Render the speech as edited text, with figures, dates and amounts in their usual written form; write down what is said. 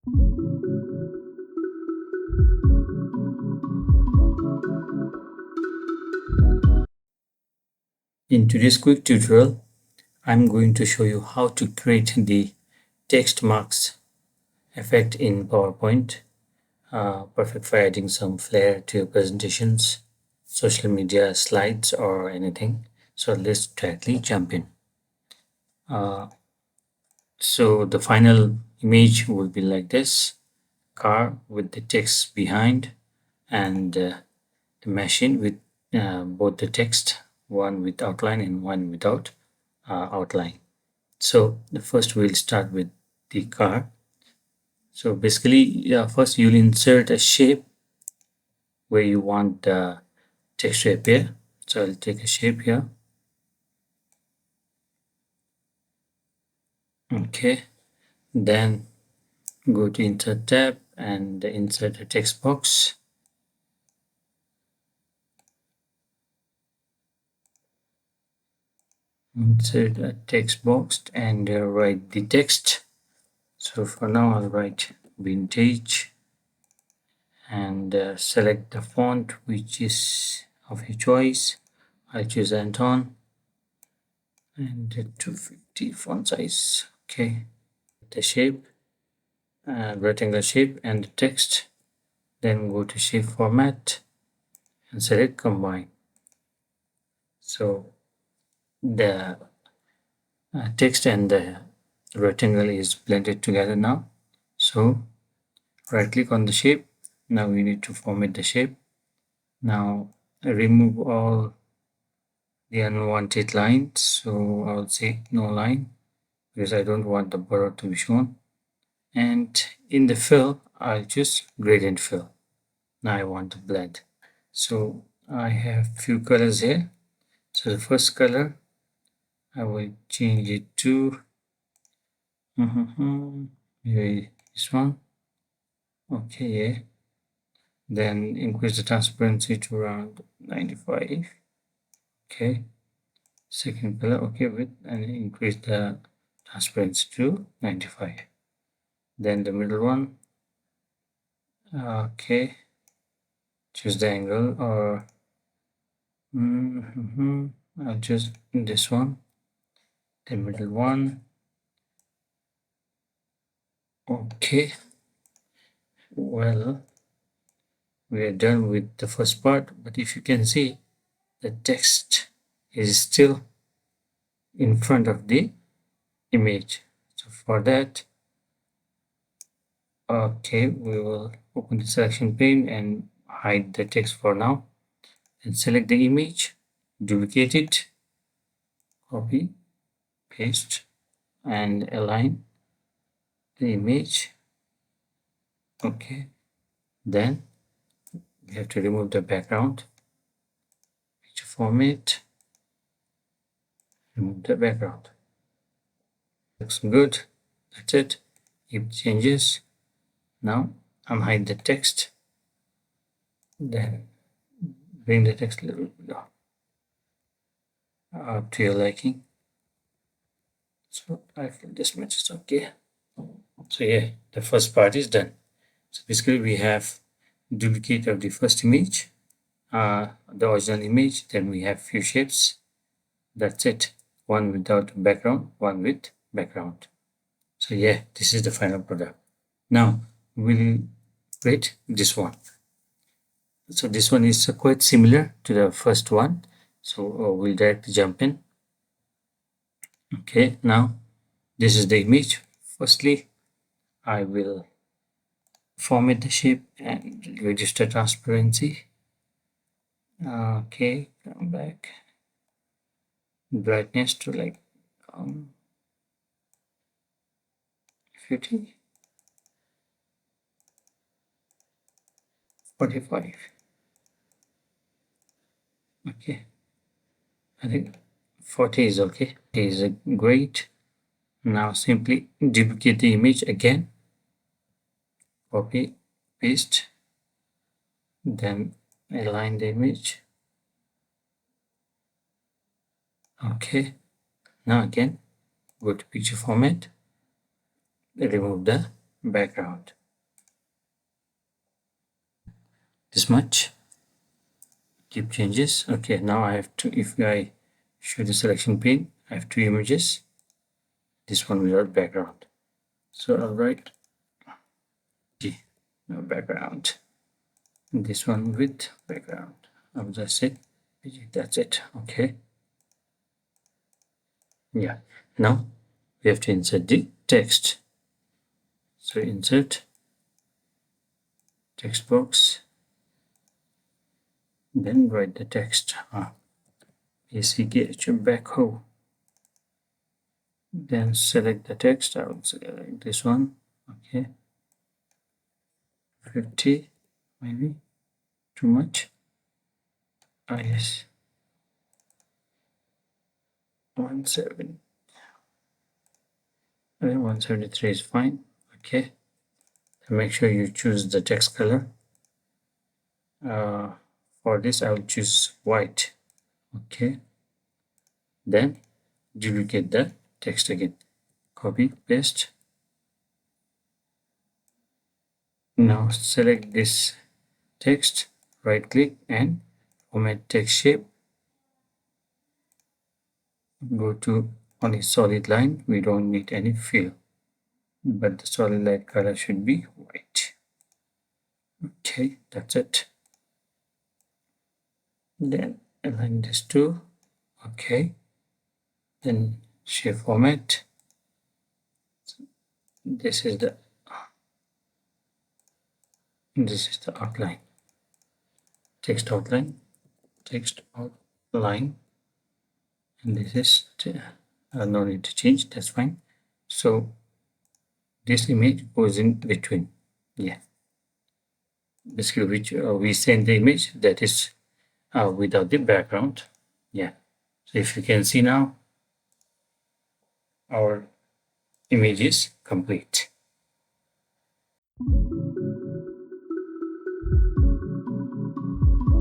In today's quick tutorial, I'm going to show you how to create the text marks effect in PowerPoint, perfect for adding some flair to your presentations, social media slides, or anything. So let's directly jump in. So the final image will be like this: car with the text behind, and the machine with both the text, one with outline and one without outline. So the first we'll start with the car. So basically, first you'll insert a shape where you want the text to appear. So I'll take a shape here. Okay. Then go to insert tab and insert a text box. Insert a text box and write the text. So for now I'll write vintage and select the font which is of your choice. I'll choose Anton and 250 font size. Okay, the shape, rectangle shape and the text. Then go to shape format and select combine. So the text and the rectangle is blended together now. So right click on the shape. Now we need to format the shape. Now remove all the unwanted lines. So I'll say no line because I don't want the border to be shown. And in the fill, I'll choose gradient fill. Now I want to blend. So I have few colors here. So the first color, I will change it to maybe this one. Okay, yeah. Then increase the transparency to around 95. Okay. Second color, okay, with and increase the transparency to 95. Then the middle one, okay, choose the angle or I'll choose this one, the middle one. Okay, well, we are done with the first part, but if you can see, the text is still in front of the image. So for that, okay, we will open the selection pane and hide the text for now and select the image, duplicate it, copy, paste, and align the image. Okay, then we have to remove the background, picture format, remove the background. Looks good. That's it. Keep changes. Now unhide the text. Then bring the text a little bit down up to your liking. So I feel this much is okay. So yeah, the first part is done. So basically we have duplicate of the first image, the original image. Then we have few shapes. That's it. One without background, one with background. So yeah, this is the final product. Now we'll create this one. So this one is quite similar to the first one. So we'll directly jump in. Okay, now this is the image. Firstly, I will format the shape and reduce the transparency. Okay, come back. Brightness to like 50, 45. Okay, I think 40 is okay. It is great. Now simply duplicate the image again, copy, paste, then align the image. Okay, now again go to picture format, remove the background. This much. Keep changes. Okay, now I have to, if I show the selection pane, I have two images. This one without background. So I'll write no background. And this one with background. I'll just say that's it. Okay. Yeah. Now we have to insert the text. So insert text box. Then write the text. ACH backhoe. Then select the text. I will select this one. Okay. 50 maybe too much. Yes. 17. 173 is fine. Okay. So make sure you choose the text color. For this, I will choose white. Okay. Then duplicate the text again. Copy, paste. Now select this text, right click and format text shape. Go to only solid line. We don't need any fill, but the solid line color should be white. Okay, that's it. Then align this to okay. Then shape format. This is the outline. Text outline. Text outline. And this is no need to change. That's fine. So this image goes in between. Yeah. Basically, which we send the image that is without the background. Yeah. So if you can see now, our image is complete.